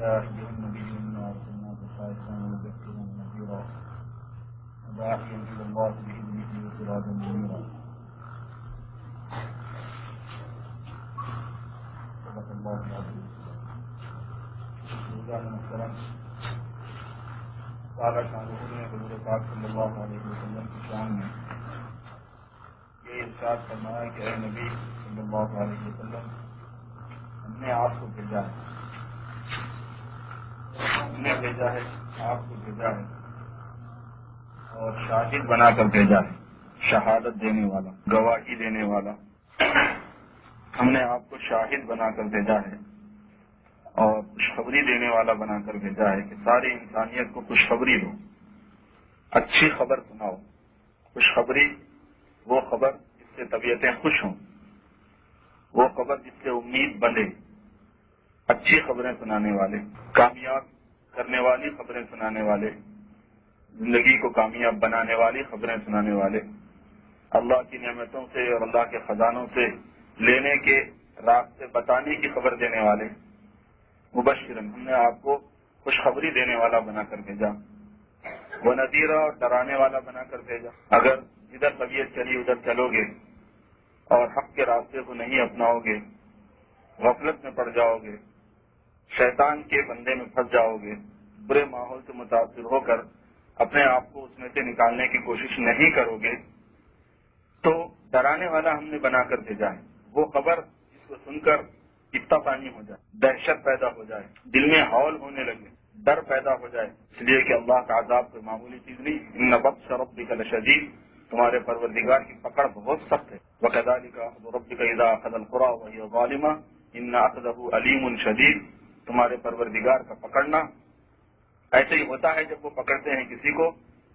يا أيها النبي إنا أرسلناك شاهدا ومبشرا ونذيرا وداعيا إلى الله بإذنه وسراجا منيرا. صدق الله العظيم. تعالیٰ شانہ نے حضور پاک صلی اللہ علیہ وسلم کی شان میں یہ ارشاد فرمایا کہ اے نبی صلی اللہ علیہ وسلم، ہم نے آپ کو بھیجا ہے، ہم نے بھیجا ہے، آپ کو بھیجا ہے اور شاہد بنا کر بھیجا ہے، شہادت دینے والا، گواہی دینے والا. ہم نے آپ کو شاہد بنا کر بھیجا ہے اور خوشخبری دینے والا بنا کر بھیجا ہے کہ ساری انسانیت کو خوشخبری دو، اچھی خبر سناؤ. خوشخبری وہ خبر جس سے طبیعتیں خوش ہوں، وہ خبر جس سے امید بندھے، اچھی خبریں سنانے والے، کامیاب کرنے والی خبریں سنانے والے، زندگی کو کامیاب بنانے والی خبریں سنانے والے، اللہ کی نعمتوں سے اور اللہ کے خزانوں سے لینے کے راستے بتانے کی خبر دینے والے. مبشرن، ہم نے آپ کو خوشخبری دینے والا بنا کر بھیجا، وہ نذیرہ اور ڈرانے والا بنا کر بھیجا. اگر جدھر طبیعت چلی ادھر چلو گے اور حق کے راستے کو نہیں اپناؤ گے، غفلت میں پڑ جاؤ گے، شیطان کے بندے میں پھنس جاؤ گے، برے ماحول سے متاثر ہو کر اپنے آپ کو اس میں سے نکالنے کی کوشش نہیں کرو گے، تو ڈرانے والا ہم نے بنا کر بھیجا ہے. وہ خبر جس کو سن کر اتنا پانی ہو جائے، دہشت پیدا ہو جائے، دل میں ہول ہونے لگے، ڈر پیدا ہو جائے، اس لیے کہ اللہ کا عذاب کوئی معمولی چیز نہیں. ان بطش ربک لشدید، تمہارے پروردگار کی پکڑ بہت سخت ہے. وکذالک اخذ ربک اذا اخذ القری وہی ظالمہ ان اخذہ علیم شدید، تمہارے پروردگار کا پکڑنا ایسے ہی ہوتا ہے جب وہ پکڑتے ہیں کسی کو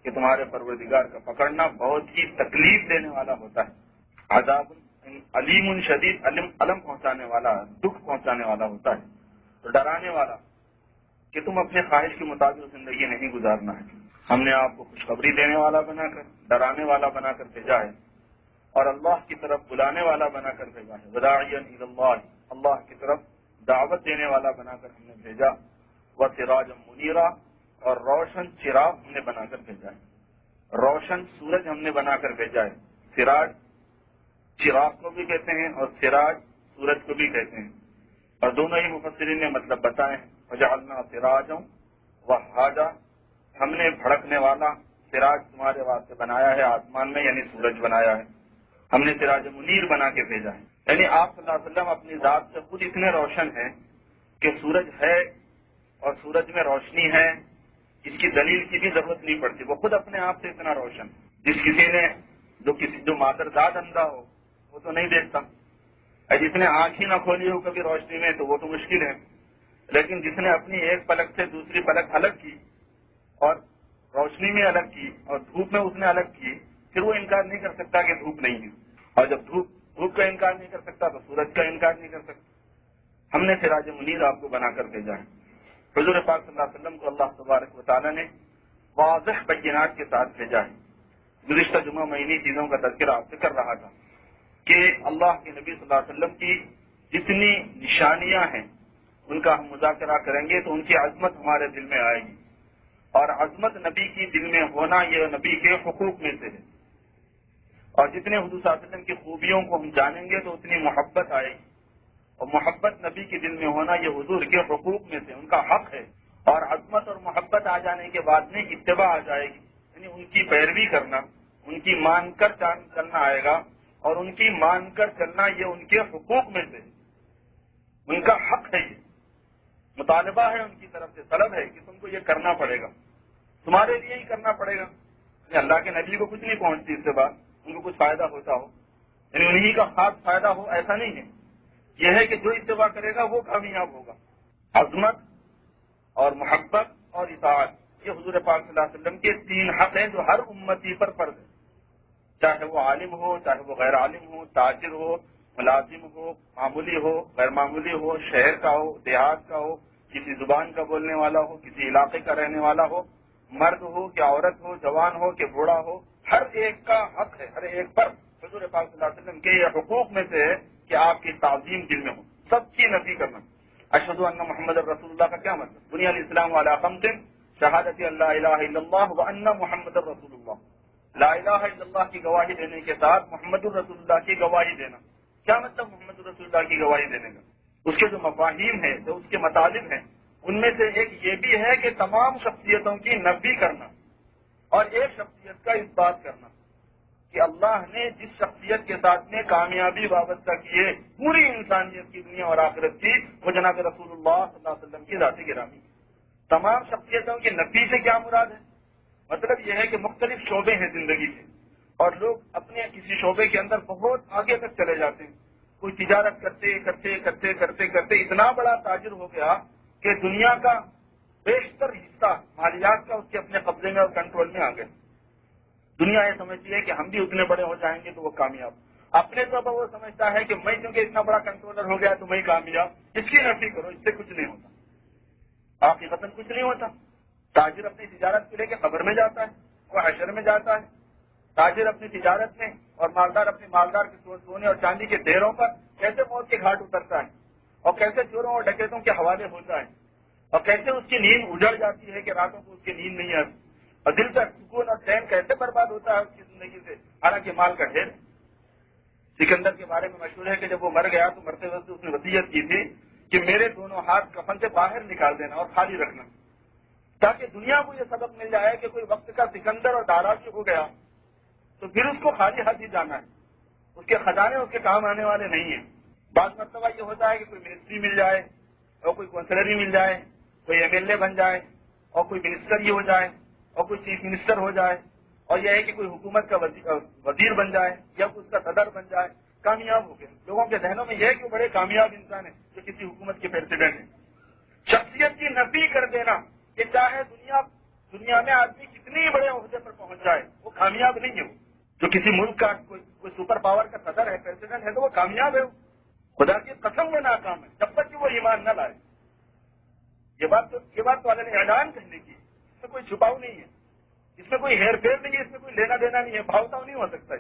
کہ تمہارے پروردگار کا پکڑنا بہت ہی تکلیف دینے والا ہوتا ہے. عذاب علیم شدید، علم پہنچانے والا، دکھ پہنچانے والا ہوتا ہے. تو ڈرانے والا کہ تم اپنے خواہش کے مطابق زندگی نہیں گزارنا ہے. ہم نے آپ کو خوشخبری دینے والا بنا کر، ڈرانے والا بنا کر بھیجا ہے اور اللہ کی طرف بلانے والا بنا کر بھیجا ہے. وداعیا الی اللہ، اللہ کی طرف دعوت دینے والا بنا کر ہم نے بھیجا. وسراجا منیرا، اور روشن چراغ ہم نے بنا کر بھیجا ہے. روشن سورج ہم نے بنا کر بھیجا ہے. سراج چراغ کو بھی کہتے ہیں اور سراج سورج کو بھی کہتے ہیں، اور دونوں ہی مفسرین نے مطلب بتائے ہیں. وجعلنا سراجا وہاجا، ہم نے بھڑکنے والا سراج تمہارے واسطے بنایا ہے آسمان میں، یعنی سورج بنایا ہے. ہم نے سراج منیر بنا کے بھیجا ہے، یعنی آپ صلی اللہ علیہ وسلم اپنی ذات سے خود اتنے روشن ہیں کہ سورج ہے اور سورج میں روشنی ہے، اس کی دلیل کی بھی ضرورت نہیں پڑتی. وہ خود اپنے آپ سے اتنا روشن. جس کسی نے جو مادرزاد اندھا ہو وہ تو نہیں دیکھتا، جس نے آنکھ ہی نہ کھولی ہو کبھی روشنی میں تو وہ تو مشکل ہے. لیکن جس نے اپنی ایک پلک سے دوسری پلک الگ کی اور روشنی میں الگ کی اور دھوپ میں اس نے الگ کی، پھر وہ انکار نہیں کر سکتا کہ دھوپ نہیں ہے. اور جب دھوپ کا انکار نہیں کر سکتا تو سورج کا انکار نہیں کر سکتا. ہم نے سراج منیر آپ کو بنا کر بھیجا ہے. حضور پاک صلی اللہ علیہ وسلم کو اللہ تبارک و تعالیٰ نے واضح بینات کے ساتھ بھیجا ہے. گزشتہ جمعہ میں انہی چیزوں کا تذکرہ آپ سے کر رہا تھا کہ اللہ کے نبی صلی اللہ علیہ وسلم کی جتنی نشانیاں ہیں ان کا ہم مذاکرہ کریں گے تو ان کی عظمت ہمارے دل میں آئے گی. اور عظمت نبی کی دل میں ہونا یہ نبی کے حقوق میں سے ہے. اور جتنے حضور صلی اللہ علیہ وسلم کی خوبیوں کو ہم جانیں گے تو اتنی محبت آئے گی. اور محبت نبی کے دل میں ہونا یہ حضور کے حقوق میں سے ان کا حق ہے. اور عظمت اور محبت آ جانے کے بعد میں اتباع آ جائے گی، یعنی ان کی پیروی کرنا، ان کی مان کر چلنا آئے گا. اور ان کی مان کر چلنا یہ ان کے حقوق میں سے، ان کا حق ہے. یہ مطالبہ ہے ان کی طرف سے، طلب ہے کہ تم کو یہ کرنا پڑے گا، تمہارے لیے ہی کرنا پڑے گا. یعنی اللہ کے نبی کو کچھ نہیں پہنچتی اس سے بعد، ان کو کچھ فائدہ ہوتا ہو، یعنی انہی کا خاص فائدہ ہو ایسا نہیں ہے. یہ ہے کہ جو اتباع کرے گا وہ کامیاب ہوگا. عظمت اور محبت اور اطاعت، یہ حضور پاک صلی اللہ علیہ وسلم کے 3 حق ہیں جو ہر امتی پر فرض ہے، چاہے وہ عالم ہو، چاہے وہ غیر عالم ہو، تاجر ہو، ملازم ہو، معمولی ہو، غیر معمولی ہو، شہر کا ہو، دیہات کا ہو، کسی زبان کا بولنے والا ہو، کسی علاقے کا رہنے والا ہو، مرد ہو کہ عورت ہو، جوان ہو کہ بوڑھا ہو، ہر ایک کا حق ہے. ہر ایک پر حضور پاک صلی اللہ علیہ وسلم کے یہ حقوق میں سے ہے کہ آپ کی تعظیم دل میں ہو، سب کی نفی کرنا. اشہد ان محمد رسول اللہ کا کیا مطلب؟ بنی الاسلام علی خمس شہادت اللہ الہ الا اللہ و ان محمد رسول اللہ، لا الہ الا اللہ کی گواہی دینے کے ساتھ محمد الرسول اللہ کی گواہی دینا۔ کیا مطلب محمد الرسول اللہ کی گواہی دینے کا؟ اس کے جو مفاہیم ہیں، جو اس کے مطالب ہیں، ان میں سے ایک یہ بھی ہے کہ تمام شخصیتوں کی نفی کرنا اور ایک شخصیت کا اس بات کرنا کہ اللہ نے جس شخصیت کے ساتھ میں کامیابی وابستہ کی ہے پوری انسانیت کی دنیا اور آخرت کی، وہ جناب رسول اللہ صلی اللہ علیہ وسلم کی ذات گرامی۔ تمام شخصیتوں کی نفی سے کیا مراد ہے؟ مطلب یہ ہے کہ مختلف شعبے ہیں زندگی کے، اور لوگ اپنے کسی شعبے کے اندر بہت آگے تک چلے جاتے ہیں۔ کوئی تجارت کرتے کرتے کرتے کرتے کرتے اتنا بڑا تاجر ہو گیا کہ دنیا کا بیشتر حصہ مالیات کا اس کے اپنے قبضے میں اور کنٹرول میں آ گئے۔ دنیا یہ سمجھتی ہے کہ ہم بھی اتنے بڑے ہو جائیں گے تو وہ کامیاب، اپنے طور پر وہ سمجھتا ہے کہ میں کیونکہ اتنا بڑا کنٹرولر ہو گیا تو میں کامیاب۔ اس کی نفی کرو، اس سے کچھ نہیں ہوتا، حقیقتاً کچھ نہیں ہوتا۔ تاجر اپنی تجارت کو لے کے قبر میں جاتا ہے، وہ حشر میں جاتا ہے۔ تاجر اپنی تجارت میں اور مالدار اپنے مالدار کے سونے اور چاندی کے ڈھیروں پر کیسے موت کے گھاٹ اترتا ہے، اور کیسے چوروں اور ڈکیتوں کے حوالے ہوتا ہے، اور کیسے اس کی نیند اجڑ جاتی ہے کہ راتوں کو اس کی نیند نہیں آتی، اور دل کا سکون اور چین کیسے برباد ہوتا ہے اس کی زندگی سے، حالانکہ مال کا ڈھیر۔ سکندر کے بارے میں مشہور ہے کہ جب وہ مر گیا تو مرتے وقت اس نے وصیت کی تھی کہ میرے دونوں ہاتھ کفن سے باہر نکال دینا اور خالی رکھنا، تاکہ دنیا کو یہ سبق مل جائے کہ کوئی وقت کا سکندر اور داراجی ہو گیا تو پھر اس کو خالی ہاتھ ہی جانا ہے، اس کے خزانے اس کے کام آنے والے نہیں ہیں۔ بعض مرتبہ یہ ہوتا ہے کہ کوئی منسٹری مل جائے اور کوئی کونسلری مل جائے، کوئی ایم ایل اے بن جائے اور کوئی منسٹر ہی ہو جائے اور کوئی چیف منسٹر ہو جائے، اور یہ ہے کہ کوئی حکومت کا وزیر بن جائے یا اس کا صدر بن جائے، کامیاب ہو گئے۔ لوگوں کے ذہنوں میں یہ ہے کہ وہ بڑے کامیاب انسان ہیں جو کسی حکومت کے پریزیڈنٹ ہیں۔ شخصیت کی نفی کر دینا کہ چاہے دنیا میں آدمی کتنی بڑے عہدے پر پہنچ جائے وہ کامیاب نہیں ہے۔ جو کسی ملک کا کوئی سپر پاور کا صدر ہے، پریزیڈنٹ ہے، تو وہ کامیاب ہے۔ خدا کی قسم وہ ناکام ہے جب تک کہ وہ ایمان نہ لائے۔ یہ بات تو اللہ نے اعلان کرنے کی، اس میں کوئی چھپاؤ نہیں ہے، اس میں کوئی ہیر پھیر نہیں ہے، اس میں کوئی لینا دینا نہیں ہے، بھاؤتاؤ نہیں ہو سکتا ہے۔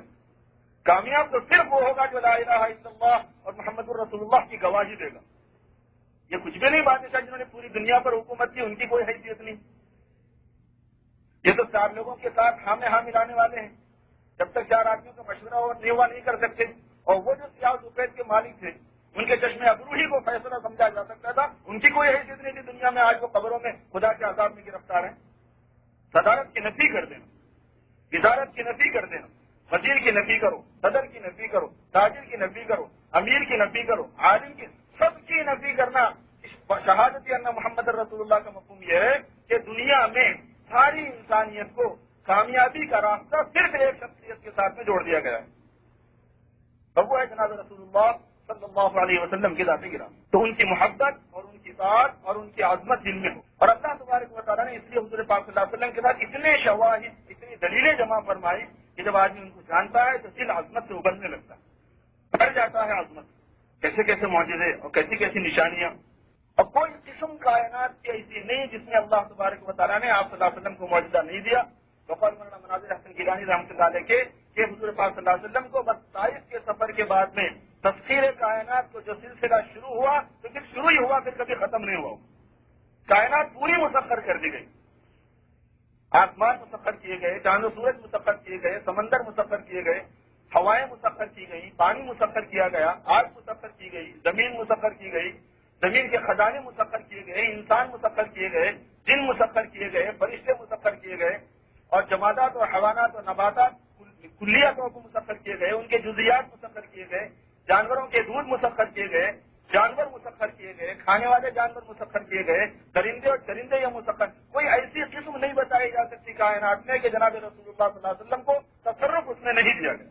کامیاب تو صرف وہ ہوگا جو لا الہ الا اللہ اور محمد الرسول اللہ کی گواہی دے گا۔ یہ کچھ بھی نہیں بادشاہ جنہوں نے پوری دنیا پر حکومت کی، ان کی کوئی حیثیت نہیں۔ یہ تو 4 لوگوں کے ساتھ ہاں میں ہاں ملانے والے ہیں، جب تک 4 آدمیوں کا مشورہ اور نیوا نہیں کر سکتے، اور وہ جو سیاہ سفید کے مالک تھے ان کے چشمے ابرو ہی کو فیصلہ سمجھا جا سکتا تھا، ان کی کوئی حیثیت نہیں تھی دنیا میں۔ آج وہ قبروں میں خدا کے عذاب میں گرفتار ہیں۔ صدارت کی نفی کر دینا، وزارت کی نفی کر دینا، وزیر کی نفی کرو، صدر کی نفی کرو، تاجر کی نفی کرو، امیر کی نفی کرو، عالم کی، سب کی نفی کرنا۔ شہادت ان محمد رسول اللہ کا مفہوم یہ ہے کہ دنیا میں ساری انسانیت کو کامیابی کا راستہ صرف ایک شخصیت کے ساتھ میں جوڑ دیا گیا ہے، اور وہ ہے جناب رسول اللہ صلی اللہ علیہ وسلم کی ذات گرامی۔ تو ان کی محبت اور ان کی اطاعت اور ان کی عظمت دل میں ہو۔ اور اللہ تبارک و تعالیٰ نے اس لیے حضور پاک صلی اللہ علیہ وسلم کے ساتھ اتنے شواہد، اتنی دلیلیں جمع فرمائی کہ جب آدمی ان کو جانتا ہے تو دل عظمت سے ابلنے لگتا ہے، بھر جاتا ہے عظمت، کیسے کیسے معجزے اور کیسی کیسی نشانیاں۔ اور کوئی قسم کائنات کی ایسی نہیں جس میں اللہ تبارک و تعالیٰ نے آپ صلی اللہ علیہ وسلم کو معجزہ نہیں دیا۔ وقال مولانا مناظر حسن گیلانی رحمۃ اللہ علیہ کہ حضور پاک صلی اللہ علیہ وسلم کو بس طائف کے سفر کے بعد میں تفسیر کائنات کو جو سلسلہ شروع ہوا تو پھر شروع ہی ہوا، پھر کبھی ختم نہیں ہوا۔ کائنات پوری مسخر کر دی گئی، آسمان مسخر کیے گئے، چاند و سورج مسخر کیے گئے، سمندر مسخر کیے گئے، ہوائیں مسخر کی گئی، پانی مسخر کیا گیا، آگ مسخر کی گئی، زمین مسخر کی گئی، زمین کے خزانے مسخر کیے گئے، انسان مسخر کیے گئے، جن مسخر کیے گئے، فرشتے مسخر کیے گئے، اور جمادات اور حیوانات اور نباتات کلیاتوں کو مسخر کیے گئے، ان کے جزیات مسخر کیے گئے، جانوروں کے دودھ مسخر کیے گئے، جانور مسخر کیے گئے، کھانے والے جانور مسخر کیے گئے، درندے اور چرندے یا مسخر۔ کوئی ایسی قسم نہیں بتائی جا سکتی کائنات میں کہ جناب رسول اللہ صلی اللہ علیہ وسلم کو تصرف اس میں نہیں دیا گیا۔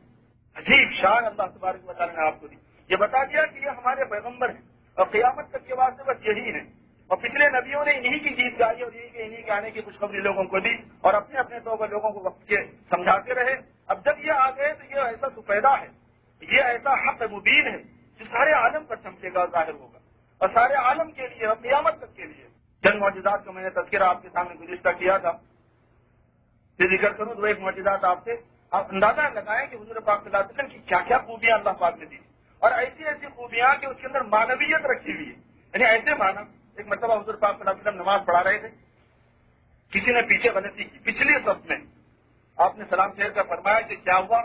عجیب شان اللہ تبارک و تعالیٰ نے آپ کو دی، یہ بتا دیا کہ یہ ہمارے پیغمبر ہیں اور قیامت تک کے واسطے بس یہی ہے۔ اور پچھلے نبیوں نے انہی کی گیت گائی اور انہی کے آنے کی خوشخبری لوگوں کو دی اور اپنے اپنے طور پر لوگوں کو وقت کے سمجھاتے رہے۔ اب جب یہ آ گئے تو یہ ایسا سفیدہ ہے، یہ ایسا حق مبین ہے جو سارے عالم پر چمکے گا، ظاہر ہوگا، اور سارے عالم کے لیے اور قیامت تک کے لیے۔ چند معجزات کا میں نے تذکرہ آپ کے سامنے گزشتہ کیا تھا، پھر ذکر کروں تو ایک معجزات آپ سے آپ اندازہ لگائیں کہ حضور پاک صلی اللہ علیہ وسلم کی کیا کیا خوبیاں اللہ پاک نے دی، اور ایسی ایسی خوبیاں کہ اس کے اندر معنویت رکھی ہوئی ہے، یعنی ایسے مانا ایک مرتبہ حضور پاک صلی اللہ علیہ وسلم نماز پڑھا رہے تھے، کسی نے پیچھے غلطی کی، پچھلی صف میں آپ نے سلام پھیر کر فرمایا کہ کیا ہوا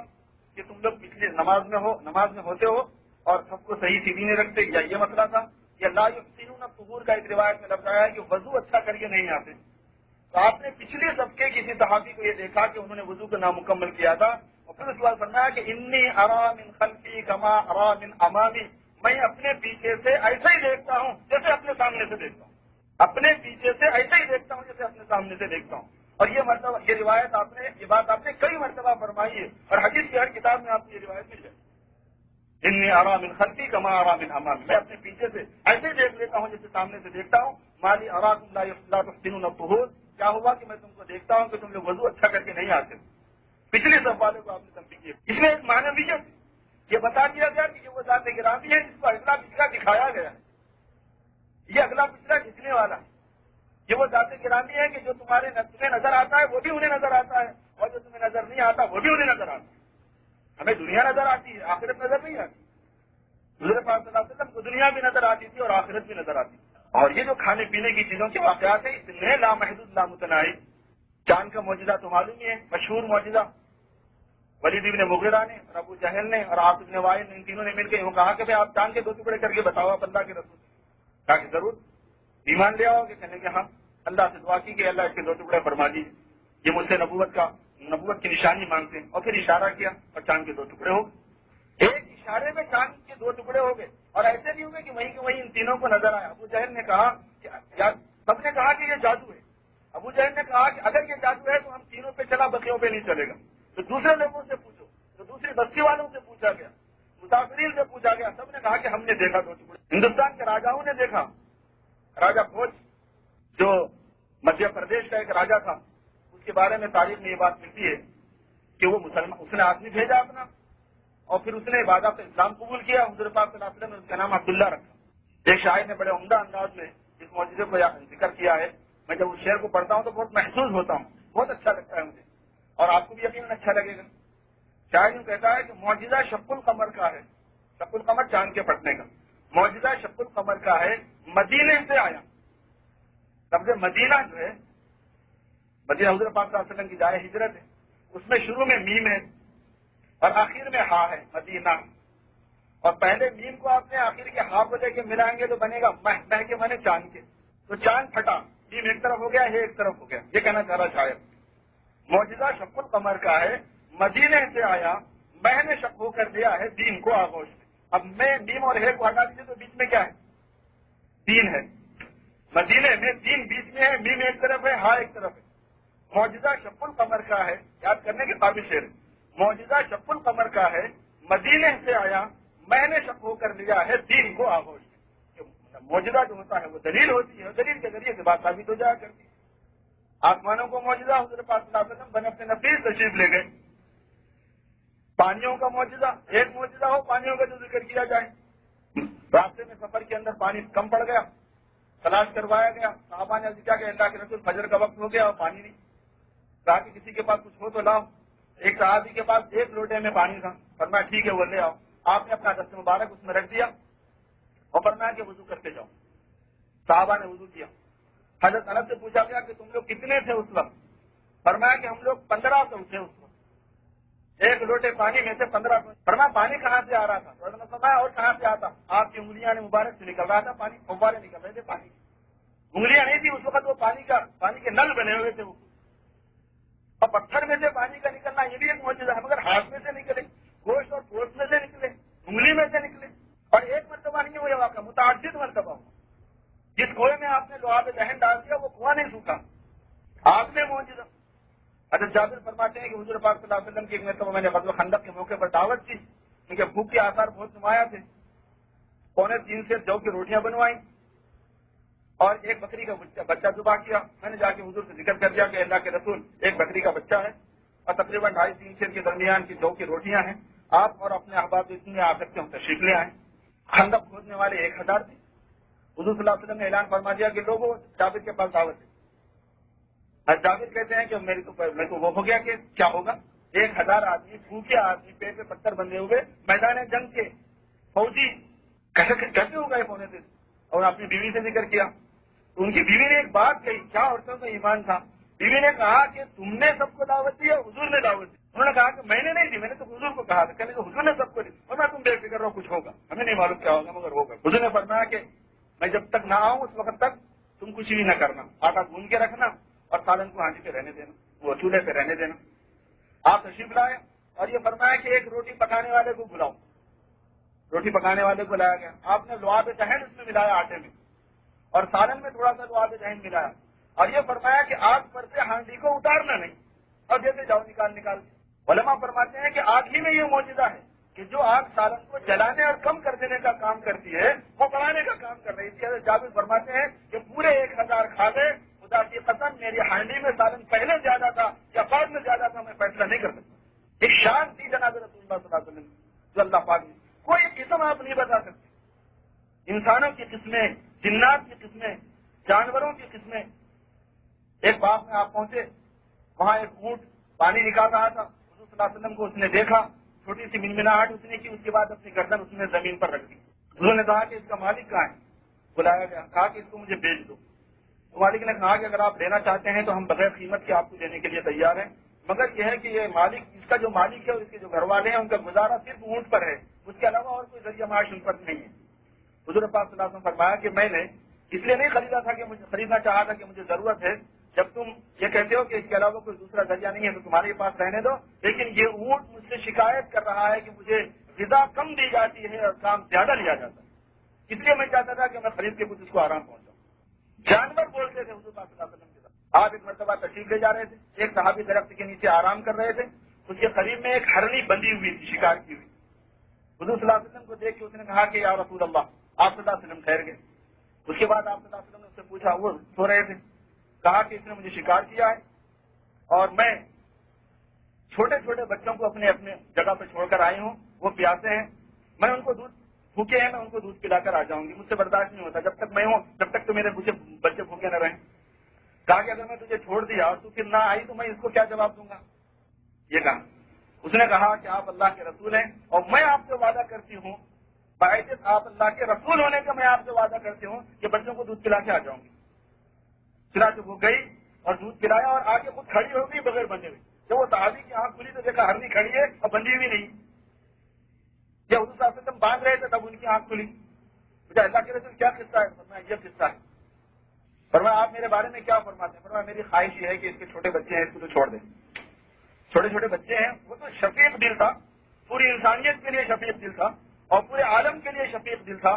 کہ تم لوگ پچھلی نماز میں ہوتے ہو اور سب کو صحیح سیدھی نہیں رکھتے، یا یہ مسئلہ تھا؟ یا لا یحسنون طہور کا ایک روایت میں لفظ آیا ہے کہ وضو اچھا کر کے نہیں آتے. تو آپ نے پچھلی صف کے کسی صحابی کو یہ دیکھا کہ انہوں نے وضو کو نامکمل کیا تھا، اور پھر اس کے بعد فرمایا کہ انی ارا من خلفی کما ارا من امامی، میں اپنے پیچھے سے ایسا ہی دیکھتا ہوں جیسے اپنے سامنے سے دیکھتا ہوں، اپنے پیچھے سے ایسا ہی دیکھتا ہوں جیسے اپنے سامنے سے دیکھتا ہوں. اور یہ مرتبہ یہ روایت یہ بات آپ نے کئی مرتبہ فرمائی ہے، اور حدیث کی ہر کتاب میں آپ کو یہ روایت مل جائے. انی ارا من خلفی کما ارا من امامی، میں اپنے پیچھے سے ایسے ہی دیکھ لیتا ہوں جیسے سامنے سے دیکھتا ہوں. مالی اراکم لا تحسنون الطہور، کیا ہوا کہ میں تم کو دیکھتا ہوں کہ تم لوگ وضو اچھا کر کے نہیں آتے. پچھلے صف والے کو آپ نے تنبیہ کی. اس میں ایک معنویت یہ بتا دیا گیا کہ یہ وہ ذات گرامی ہے جس کو اگلا پچھلا دکھایا گیا ہے. یہ اگلا پچھلا کھینچنے والا ہے. یہ وہ ذات گرامی ہے کہ جو تمہیں نظر آتا ہے وہ بھی انہیں نظر آتا ہے، اور جو تمہیں نظر نہیں آتا وہ بھی انہیں نظر آتا ہے. ہمیں دنیا نظر آتی ہے، آخرت نظر نہیں آتی. حضور پاک صلی اللہ علیہ وسلم کو دنیا بھی نظر آتی تھی اور آخرت بھی نظر آتی تھی. اور یہ جو کھانے پینے کی چیزوں کے واقعات ہیں اتنے لامحدود لامتناہی. چاند کا معجزہ تو معلوم ہی ہے، مشہور معجزہ. ولید ابن مغیرہ نے اور ابو جہل نے اور عاص ابن وائل نے، ان تینوں نے مل کے یوں کہا کہ آپ چاند کے 2 ٹکڑے کر کے بتاؤ آپ اللہ کے رسول. کہا کہ ضرور ایمان لے آؤ گے؟ کہنے کہ ہاں. اللہ سے دعا کی کہ اللہ اس کے 2 ٹکڑے فرما دیجیے، یہ مجھ سے نبوت کی نشانی مانگتے ہیں. اور پھر اشارہ کیا اور چاند کے 2 ٹکڑے ہو گئے. ایک اشارے میں چاند کے 2 ٹکڑے ہو گئے. اور ایسے نہیں ہوئے کہ وہیں ان تینوں کو نظر آیا. ابو جہل نے کہا کہ سب نے کہا کہ یہ جادو ہے. ابو جہل نے کہا کہ اگر یہ جادو ہے تو ہم تینوں پہ چلا، بقیوں پہ نہیں چلے گا. تو دوسرے لوگوں سے پوچھو، تو دوسری بستی والوں سے پوچھا گیا، مسافرین سے پوچھا گیا. سب نے کہا کہ ہم نے دیکھا 2 ٹکڑے. ہندوستان کے راجاؤں نے دیکھا. راجا بھوج جو مدھیہ پردیش کا ایک راجا تھا، اس کے بارے میں تاریخ میں یہ بات ملتی ہے کہ وہ مسلمان، اس نے آدمی بھیجا اپنا، اور پھر اس نے عبادت اسلام قبول کیا. حضور پاک صلی اللہ علیہ وسلم نے اس کا نام عبداللہ رکھا. ایک شاعر نے بڑے عمدہ انداز میں اس معجزے کو ذکر کیا ہے. میں جب اس شعر کو پڑھتا ہوں تو بہت محسوس ہوتا ہوں، بہت اچھا لگتا ہے مجھے، اور آپ کو بھی یقیناً اچھا لگے گا. شاعر یوں کہتا ہے کہ معجزہ شق القمر کا ہے. شق القمر چاند کے پھٹنے کا. معجزہ شق القمر کا ہے، مدینے سے آیا. لفظ مدینہ جو ہے، مدینہ حضور پاک صلی اللہ علیہ وسلم کی جائے ہجرت ہے. اس میں شروع میں میم ہے اور آخر میں ہا ہے، مدینہ. اور پہلے میم کو آپ نے آخر کے ہا کو لے کے ملائیں گے تو بنے گا مہ کے مانے چاند کے. تو چاند پھٹا، میم ایک طرف ہو گیا، ہے ایک طرف ہو گیا. یہ کہنا چاہ رہا شاید معجزہ شق القمر کا ہے، مدینے سے آیا، میں نے شق ہو کر دیا ہے دین کو آغوش میں. اب میں میم اور ہے کو ہٹا دیجیے تو بیچ میں کیا ہے؟ دین ہے. مدینے میں دین بیچ میں ہے، میم ایک طرف ہے، ہا ایک طرف ہے. معجزہ شق القمر کا ہے، یاد کرنے کے قابل شعر. معجزہ شق القمر کا ہے، مدینے سے آیا، میں نے شق ہو کر لیا ہے دین کو آغوش میں. معجزہ جو ہوتا ہے وہ دلیل ہوتی ہے، اور دلیل کے ذریعے سے بات ثابت ہو جایا کرتی ہے. آسمانوں کو معجزہ، حضور پاک صلی اللہ علیہ وسلم بن اپنے نفیس تشریف لے گئے. پانیوں کا معجزہ، ایک معجزہ ہو پانیوں کا جو ذکر کیا جائے. راستے میں سفر کے اندر پانی کم پڑ گیا، تلاش کروایا گیا. صحابہ نے کیا کہ اللہ کے رسول فجر کا وقت ہو گیا اور پانی نہیں. کہا کہ کسی کے پاس کچھ ہو تو لاؤ. ایک صحابی کے پاس 1 لوٹے میں پانی تھا. فرمایا ٹھیک ہے وہ لے آؤ. آپ نے اپنا دست مبارک اس میں رکھ دیا اور فرمایا کہ وضو کرتے جاؤ. صحابہ نے وضو کیا. حضرت انس سے پوچھا گیا کہ تم لوگ کتنے تھے اس وقت؟ فرمایا کہ ہم لوگ 1500 تھے اس وقت. 1 لوٹے پانی میں سے 1500. فرمایا پانی کہاں سے آ رہا تھا؟ فرمایا اور کہاں سے آتا؟ آپ کی انگلیاں نے مبارک سے نکل رہا تھا پانی، فوارے نکل رہے تھے پانی. انگلیاں نہیں تھی اس وقت، وہ پانی کے نل بنے ہوئے تھے. وہ اور پتھر میں سے پانی کا نکلنا یہ بھی ایک معجزہ ہے، مگر ہاتھ میں سے نکلے، گوشت اور گوشت میں سے نکلے، انگلی میں سے نکلے. اور ایک مرتبہ نہیں ہوا واقعہ، متعدد مرتبہ ہوا. جس کنویں میں آپ نے لوہا دہن ڈال دیا وہ کنواں نہیں سوکھا، آگ میں معجزہ. حضرت جابر فرماتے ہیں کہ حضور پاک صلی اللہ علیہ وسلم کی ایک مرتبہ میں نے غزوہ خندق کے موقع پر دعوت کی، کیونکہ بھوک کے آثار بہت نمایاں تھے. 3.25 سے جو کی روٹیاں بنوائیں اور ایک بکری کا بچہ ذبح کیا. میں نے جا کے حضور سے ذکر کر دیا کہ اللہ کے رسول ایک بکری کا بچہ ہے اور تقریباً 2.5-3 سیر کے درمیان کی جو کی روٹیاں ہیں، آپ اور اپنے احباب اتنے آ سکتے ہوں تشریف لے آئیں. خندق کھودنے والے 1000 تھے. حضور صلی اللہ علیہ وسلم نے اعلان فرما دیا کہ لوگوں جابر کے پاس دعوت ہے. جابر کہتے ہیں کہ میں تو وہ ہو گیا کہ کیا ہوگا. 1000 آدمی، بھوکے آدمی، پیٹ پہ پتھر بندھے ہوئے، میدان جنگ کے فوجی، کیسے ہو گئے 3.25؟ اور اپنی بیوی سے ذکر کیا تو ان کی بیوی نے ایک بات کہی، کیا عورتوں کا ایمان تھا، بیوی نے کہا کہ تم نے سب کو دعوت دی اور حضور نے دعوت دی؟ انہوں نے کہا کہ میں نے نہیں دی، میں نے تو حضور کو کہا تھا، کہنے کہ حضور نے سب کو دی، اور میں تم بے فکر رہو، کچھ ہوگا، ہمیں نہیں معلوم کیا ہوگا مگر ہوگا۔ حضور نے فرمایا کہ میں جب تک نہ آؤں اس وقت تک تم کچھ بھی نہ کرنا، آٹا گھون کے رکھنا اور سالن کو ہانڈی پہ رہنے دینا، وہ چولہے پہ رہنے دینا۔ آپ تشریف لائے اور یہ فرمایا کہ ایک روٹی پکانے والے کو بلاؤ، روٹی پکانے والے کو لایا گیا، آپ نے لعاب دہن اس میں ملایا آٹے میں اور سالن میں تھوڑا سا لعاب دہن ملایا اور یہ فرمایا کہ آگ پر سے ہانڈی کو اتارنا نہیں اور جیسے جاؤ نکال کے۔ علماء فرماتے ہیں کہ آگ ہی میں یہ معجزہ ہے کہ جو آگ سالن کو جلانے اور کم کر دینے کا کام کرتی ہے وہ بڑھانے کا کام کر رہی ہے۔ اس کے جابر فرماتے ہیں کہ پورے 1000 کھا گئے، خدا کی قسم میری ہانڈی میں سالن پہلے زیادہ تھا یا بعد میں زیادہ تھا میں فیصلہ نہیں کر سکتا۔ ایک شان تھی جناب رسول اللہ صلی اللہ علیہ وسلم جو اللہ پاک نے، کوئی قسم آپ نہیں بتا سکتے، انسانوں کی قسمیں، جنات کی قسمیں، جانوروں کی قسمیں۔ ایک باغ میں آپ پہنچے، وہاں ایک اونٹ پانی نکال رہا تھا، حضور صلی اللہ علیہ وسلم کو اس نے دیکھا، چھوٹی سی منمناہٹ اس نے کی، اس کے بعد اپنی گردن اس نے زمین پر رکھ دی۔ حضور نے کہا کہ اس کا مالک کہاں ہے؟ بلایا گیا، کہا کہ اس کو مجھے بیچ دو۔ تو مالک نے کہا کہ اگر آپ لینا چاہتے ہیں تو ہم بغیر قیمت کے آپ کو دینے کے لیے تیار ہیں، مگر یہ ہے کہ یہ مالک، اس کا جو مالک ہے اور اس کے جو گھر والے ہیں ان کا گزارا صرف اونٹ پر ہے، اس کے علاوہ اور کوئی ذریعہ معاش ان پر نہیں ہے۔ حضور پاک صلی اللہ علیہ وسلم فرمایا کہ میں نے اس لیے نہیں خریدا تھا کہ مجھے خریدنا چاہا تھا کہ مجھے ضرورت ہے، جب تم یہ کہتے ہو کہ اس کے علاوہ کوئی دوسرا ذریعہ نہیں ہے تو تمہارے پاس رہنے دو، لیکن یہ اونٹ مجھ سے شکایت کر رہا ہے کہ مجھے غذا کم دی جاتی ہے اور کام زیادہ لیا جاتا ہے، اس لیے میں چاہتا تھا کہ میں خرید کے کچھ اس کو آرام پہنچاؤں۔ جانور بولتے تھے حضور پاک صلی اللہ علیہ وسلم کے ساتھ۔ آپ ایک مرتبہ تشریف لے جا رہے تھے، ایک صحابی درخت کے نیچے آرام کر رہے تھے، اس کے قریب میں ایک ہرنی بندھی ہوئی تھی، شکار کی ہوئی۔ حضور صلی اللہ علیہ وسلم کو دیکھ کے اس نے کہا کہ یا رسول اللہ، آپ صلی اللہ علیہ وسلم ٹھہر گئے۔ اس کے بعد آپ صلی اللہ علیہ وسلم نے اس سے پوچھا، وہ سو رہے تھے، کہا کہ اس نے مجھے شکار کیا ہے اور میں چھوٹے چھوٹے بچوں کو اپنے اپنے جگہ پہ چھوڑ کر آئی ہوں، وہ پیاسے ہیں، میں ان کو دودھ بھوکے ہیں، میں ان کو دودھ پلا کر آ جاؤں گی، مجھ سے برداشت نہیں ہوتا، جب تک میں ہوں جب تک تو میرے بچے بھوکے نہ رہیں۔ کہا کہ اگر میں تجھے چھوڑ دیا اور تو پھر نہ آئی تو میں اس کو کیا جواب دوں گا؟ یہ کہا۔ اس نے کہا کہ آپ اللہ کے رسول ہیں اور میں آپ سے وعدہ کرتی ہوں، باعزت آپ اللہ کے رسول ہونے کا میں آپ سے وعدہ کرتی ہوں کہ بچوں کو دودھ پلا کے آ جاؤں گی۔ چنانچہ وہ گئی اور دودھ پلایا اور آگے خود کھڑی ہو گئی بغیر بندھے ہوئی۔ جب وہ صحابی کی آنکھ کھلی تو دیکھا ہرنی کھڑی ہے اور بندھی ہوئی نہیں۔ جب حضور صلی اللہ علیہ وسلم باندھ رہے تھے تب ان کی آنکھ کھلی۔ مجھے اللہ کے رسول کیا قصہ ہے؟ فرمایا یہ قصہ ہے۔ فرمایا آپ میرے بارے میں کیا فرماتے ہیں؟ فرمایا میری خواہش یہ ہے کہ اس کے چھوٹے بچے ہیں، اس کو تو چھوڑ دیں، چھوٹے چھوٹے بچے ہیں۔ وہ تو شفیق دل تھا، پوری انسانیت کے لیے شفیق دل تھا اور پورے عالم کے لیے شفیق دل تھا۔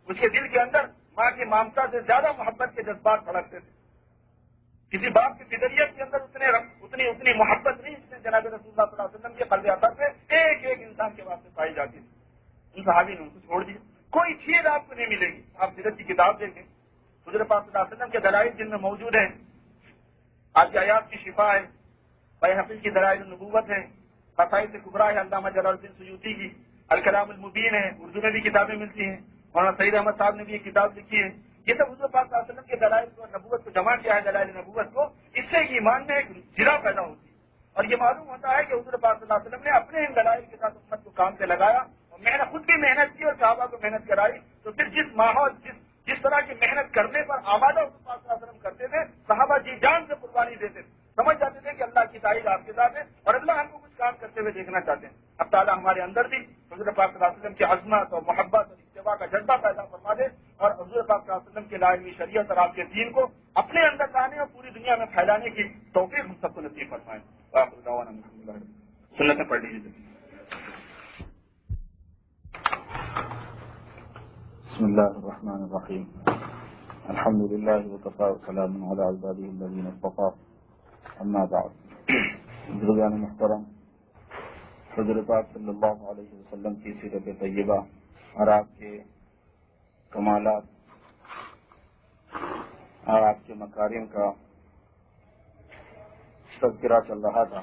اس کے دل کے اندر ماں کی ممتا سے زیادہ محبت کے جذبات دھڑکتے تھے۔ کسی باپ کی فطریت کے اندر اتنی محبت نہیں جتنے جناب رسول اللہ صلی اللہ علیہ وسلم کے قلب اثر سے ایک ایک انسان کے واسطے پائی جاتی تھی۔ ان صحابی نے ان کو چھوڑ دیا۔ کوئی چیز آپ کو نہیں ملے گی۔ آپ سیرت کی کتاب دیکھیں، حضور پاک صلی اللہ علیہ وسلم کے دلائل جن میں موجود ہیں، آپ کی آیات کی شفا ہے، بیہقی کی دلائل النبوت ہے، قصائد کبریٰ ہے علامہ جلال الدین سیوطی کی، الکلام المبین ہے، اردو میں بھی کتابیں ملتی ہیں، مولانا سعید احمد صاحب نے بھی یہ کتاب لکھی ہے۔ یہ سب حضور پاک صلی اللہ علیہ وسلم کے دلائل کو، نبوت کو جمع کیا ہے، دلائل نبوت کو، اس سے ایمان میں ایک جرا پیدا ہوتی ہے اور یہ معلوم ہوتا ہے کہ حضور پاک صلی اللہ علیہ وسلم نے اپنے ان دلائل کے ساتھ امت کو کام پہ لگایا اور محنت، خود بھی محنت کی اور صحابہ کو محنت کرائی۔ تو پھر جس ماحول، جس طرح کی محنت کرنے پر آمادہ حضور پاک صلی اللہ علیہ وسلم کرتے تھے، صحابہ جی جان سے قربانی دیتے تھے، سمجھ جاتے تھے کہ اللہ کی تائید آپ کے ساتھ ہے اور اللہ ہم کو کچھ کام کرتے ہوئے دیکھنا چاہتے ہیں۔ اب تعالیٰ ہمارے اندر بھی حضور پاک صلی اللہ علیہ وسلم کی عظمت اور محبت اور اتباع کا جذبہ پیدا فرما دے اور حضور پاک صلی اللہ علیہ وسلم کے لائی شریعت اور آپ کے دین کو اپنے اندر لانے اور پوری دنیا میں پھیلانے کی توفیق ہم سب کو نصیب فرمائیں۔ سنتیں پڑھ لیجیے۔ بسم اللہ الرحمن الرحیم، الحمد للہ وکفی وسلام علی عبادہ الذین اصطفی، اما بعد۔ بزرگان محترم، حضور پاک صلی اللہ علیہ وسلم کی سیرت طیبہ اور آپ کے کمالات اور آپ کے مکارم کا تذکرہ چل رہا تھا۔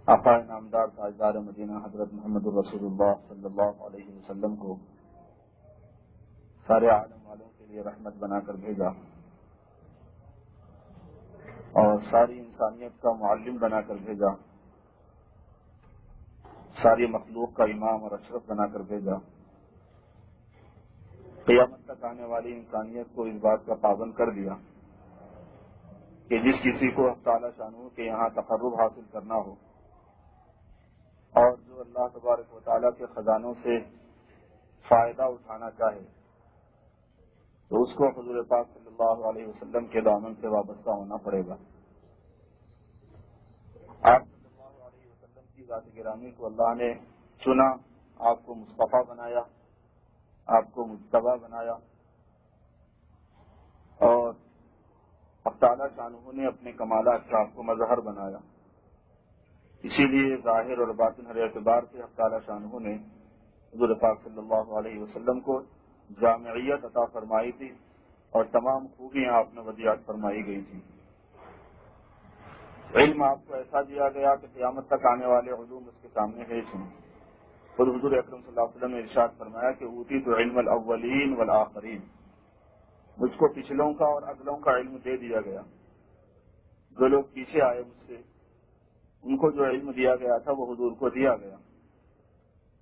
آقا نامدار تاجدار مدینہ حضرت محمد رسول اللہ صلی اللہ علیہ وسلم کو سارے عالم والوں کے لیے رحمت بنا کر بھیجا اور ساری انسانیت کا معلم بنا کر بھیجا، ساری مخلوق کا امام اور اشرف بنا کر بھیجا۔ قیامت تک آنے والی انسانیت کو اس بات کا پابند کر دیا کہ جس کسی کو اللہ تعالی شانہ کے یہاں تقرب حاصل کرنا ہو اور جو اللہ تبارک و تعالیٰ کے خزانوں سے فائدہ اٹھانا چاہے تو اس کو حضور پاک صلی اللہ علیہ وسلم کے دامن سے وابستہ ہونا پڑے گا۔ آپ صلی اللہ علیہ وسلم کی ذات گرامی کو اللہ نے چنا، آپ کو مصطفیٰ بنایا، آپ کو مجتبی بنایا، اور اللہ تعالیٰ شانہ نے اپنے کمالات کا آپ کو مظہر بنایا۔ اسی لیے ظاہر اور باطن ہر اعتبار سے اللہ تعالیٰ شانہ نے حضور پاک صلی اللہ علیہ وسلم کو جامعیت عطا فرمائی تھی اور تمام خوبیاں آپ میں ودیعت فرمائی گئی تھی۔ علم آپ کو ایسا دیا گیا کہ قیامت تک آنے والے علوم اس کے سامنے ہے سن۔ خود حضور اکرم صلی اللہ علیہ وسلم نے ارشاد فرمایا کہ اوتیت علم الاولین والآخرین، مجھ کو پچھلوں کا اور اگلوں کا علم دے دیا گیا۔ جو لوگ پیچھے آئے مجھ سے ان کو جو علم دیا گیا تھا وہ حضور کو دیا گیا،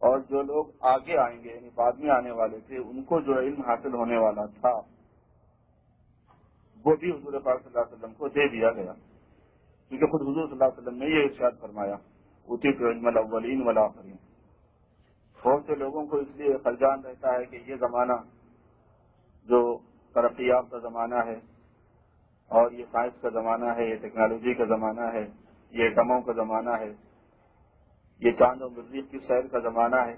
اور جو لوگ آگے آئیں گے یعنی بعد میں آنے والے تھے ان کو جو علم حاصل ہونے والا تھا وہ بھی حضور پاک صلی اللہ علیہ وسلم کو دے دیا گیا، کیونکہ خود حضور صلی اللہ علیہ وسلم نے یہ ارشاد فرمایا اوتیت علم الاولین والآخرین۔ بہت سے لوگوں کو اس لیے خلجان رہتا ہے کہ یہ زمانہ جو ترقی یافتہ زمانہ ہے اور یہ سائنس کا زمانہ ہے، یہ ٹیکنالوجی کا زمانہ ہے، یہ ایٹموں کا زمانہ ہے، یہ چاند و مریخ کی سیر کا زمانہ ہے۔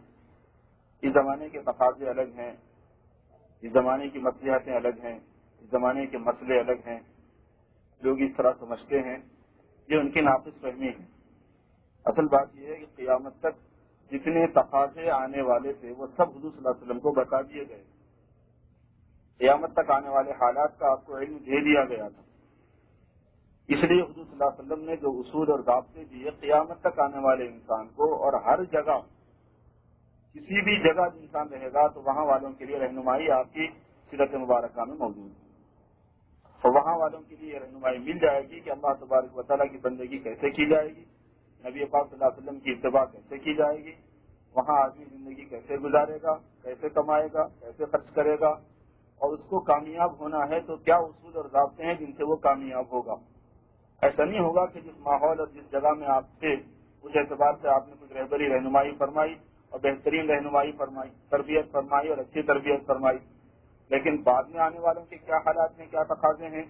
اس زمانے کے تقاضے الگ ہیں، اس زمانے کی مصلحتیں الگ ہیں، اس زمانے کے مسئلے الگ ہیں، لوگ اس طرح سمجھتے ہیں، یہ ان کی ناقص فہمی ہے۔ اصل بات یہ ہے کہ قیامت تک جتنے تقاضے آنے والے تھے وہ سب حضور صلی اللہ علیہ وسلم کو بتا دیے گئے۔ قیامت تک آنے والے حالات کا آپ کو علم دے دیا گیا تھا، اس لیے حضور صلی اللہ علیہ وسلم نے جو اصول اور ضابطے دیے قیامت تک آنے والے انسان کو، اور ہر جگہ کسی بھی جگہ انسان رہے گا تو وہاں والوں کے لیے رہنمائی آپ کی سیرت مبارکہ میں موجود ہے، اور وہاں والوں کے لیے رہنمائی مل جائے گی کہ اللہ تبارک و تعالیٰ کی بندگی کیسے کی جائے گی، نبی پاک صلی اللہ علیہ وسلم کی اتباع کیسے کی جائے گی، وہاں آدمی زندگی کیسے گزارے گا، کیسے کمائے گا، کیسے خرچ کرے گا، اور اس کو کامیاب ہونا ہے تو کیا اصول اور ضابطے ہیں جن سے وہ کامیاب ہوگا۔ ایسا نہیں ہوگا کہ جس ماحول اور جس جگہ میں آپ تھے اس اعتبار سے آپ نے کچھ رہبری رہنمائی فرمائی اور بہترین رہنمائی فرمائی، تربیت فرمائی اور اچھی تربیت فرمائی، لیکن بعد میں آنے والوں کے کیا حالات ہیں، کیا تقاضے ہیں،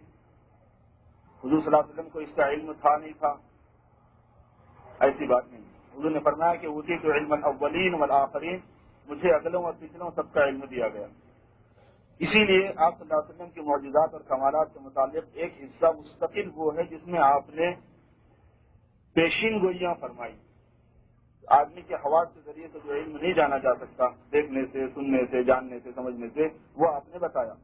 حضور صلی اللہ علیہ وسلم کو اس کا علم تھا نہیں تھا، ایسی بات نہیں۔ حضور نے فرمایا کہ اوتیت علم الاولین والآخرین، مجھے اگلوں اور پچھلوں سب کا علم دیا گیا۔ اسی لیے آپ صلی اللہ علیہ وسلم کے معجزات اور کمالات کے متعلق ایک حصہ مستقل وہ ہے جس میں آپ نے پیشین گوئیاں فرمائی۔ آدمی کے حواس کے ذریعے سے جو علم نہیں جانا جا سکتا، دیکھنے سے، سننے سے، جاننے سے، سمجھنے سے، وہ آپ نے بتایا،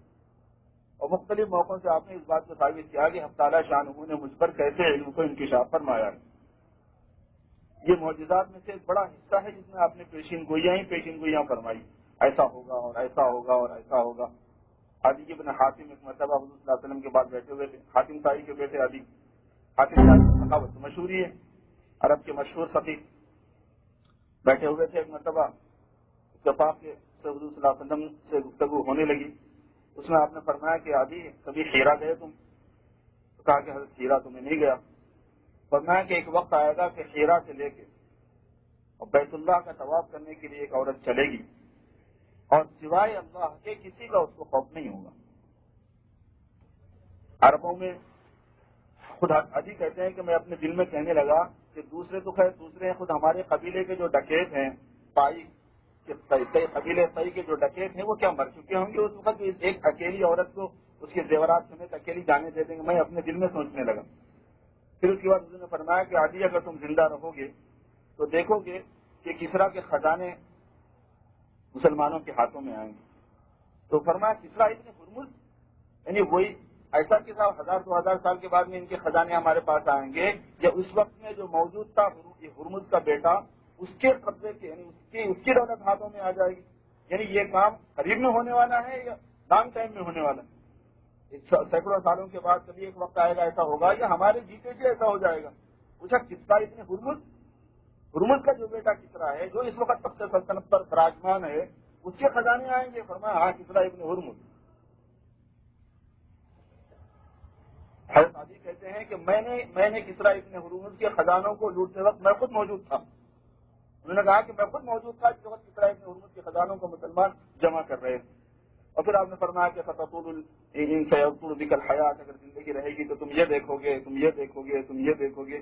اور مختلف موقعوں سے آپ نے اس بات کو ثابت کیا کہ اللہ تعالیٰ شانہ نے مجھ پر کیسے علم کو انکشاف فرمایا ہے۔ یہ معجزات میں سے ایک بڑا حصہ ہے جس میں آپ نے پیشین گوئیاں فرمائی، ایسا ہوگا اور ایسا ہوگا اور ایسا ہوگا۔ عدی بن حاتم ایک مرتبہ حضور صلی اللہ علیہ وسلم کے بعد بیٹھے ہوئے تھے، حاتم طائی کے بیٹے عدی، حاتم طائی کی ثقافت مشہور ہی ہے، عرب کے مشہور سفیر، بیٹھے ہوئے تھے۔ ایک مرتبہ اتفاق سے حضور صلی اللہ علیہ وسلم سے گفتگو ہونے لگی، اس میں آپ نے فرمایا کہ عدی کبھی حیرہ گئے تم؟ تو کہا کہ حضرت حیرہ تو میں نہیں گیا۔ فرمایا کہ ایک وقت آئے گا کہ حیرہ سے لے کے اور بیت اللہ کا طواف کرنے کے لیے ایک عورت چلے گی اور سوائے اللہ کے کسی کا اس کو خوف نہیں ہوگا۔ عربوں میں خود عدی کہتے ہیں کہ میں اپنے دل میں کہنے لگا کہ دوسرے تو خیر دوسرے ہیں، خود ہمارے قبیلے کے جو ڈکیت ہیں قبیلے طئی کے جو ڈکیت ہیں وہ کیا مر چکے ہوں گے اس وقت، ایک اکیلی عورت کو اس کے زیورات سمیت اکیلی جانے دے دیں گے۔ میں اپنے دل میں سوچنے لگا۔ پھر اس کے بعد حضور نے فرمایا کہ عدی اگر تم زندہ رہو گے تو دیکھو گے کہ کسریٰ کے خزانے مسلمانوں کے ہاتھوں میں آئیں گے۔ تو فرمایا کسریٰ ابن ہرمز، یعنی وہی ایسا کہ صاحب 1000-2000 سال کے بعد میں ان کے خزانے ہمارے پاس آئیں گے، یا اس وقت میں جو موجود تھا ہرمز کا بیٹا اس کے قبضے کے یعنی اس کی دولت ہاتھوں میں آ جائے گی۔ یعنی یہ کام قریب میں ہونے والا ہے یا لانگ ٹائم میں ہونے والا ہے؟ سینکڑوں سالوں کے بعد کبھی ایک وقت آئے گا ایسا ہوگا یا ہمارے جیتے جی ایسا ہو جائے گا؟ پوچھا کسریٰ ابن ہرمز کا جو بیٹا کسریٰ ہے جو اس وقت تخت سلطنت پر خراجمان ہے، اس کے خزانے آئیں گے؟ فرمایا ہاں، کسریٰ ابن ہرمز۔ حضرت علی کہتے ہیں کہ میں نے کسریٰ ابن ہرمز کے خزانوں کو لوٹتے وقت میں خود موجود تھا۔ انہوں نے کہا کہ میں خود موجود تھا جس وقت کسریٰ ابن ہرمز کے خزانوں کو مسلمان جمع کر رہے تھے۔ اور پھر آپ نے فرمایا کہ فتطول سیطول بک الحیات، اگر زندگی رہے گی تو تم یہ دیکھو گے، تم یہ دیکھو گے، تم یہ دیکھو گے۔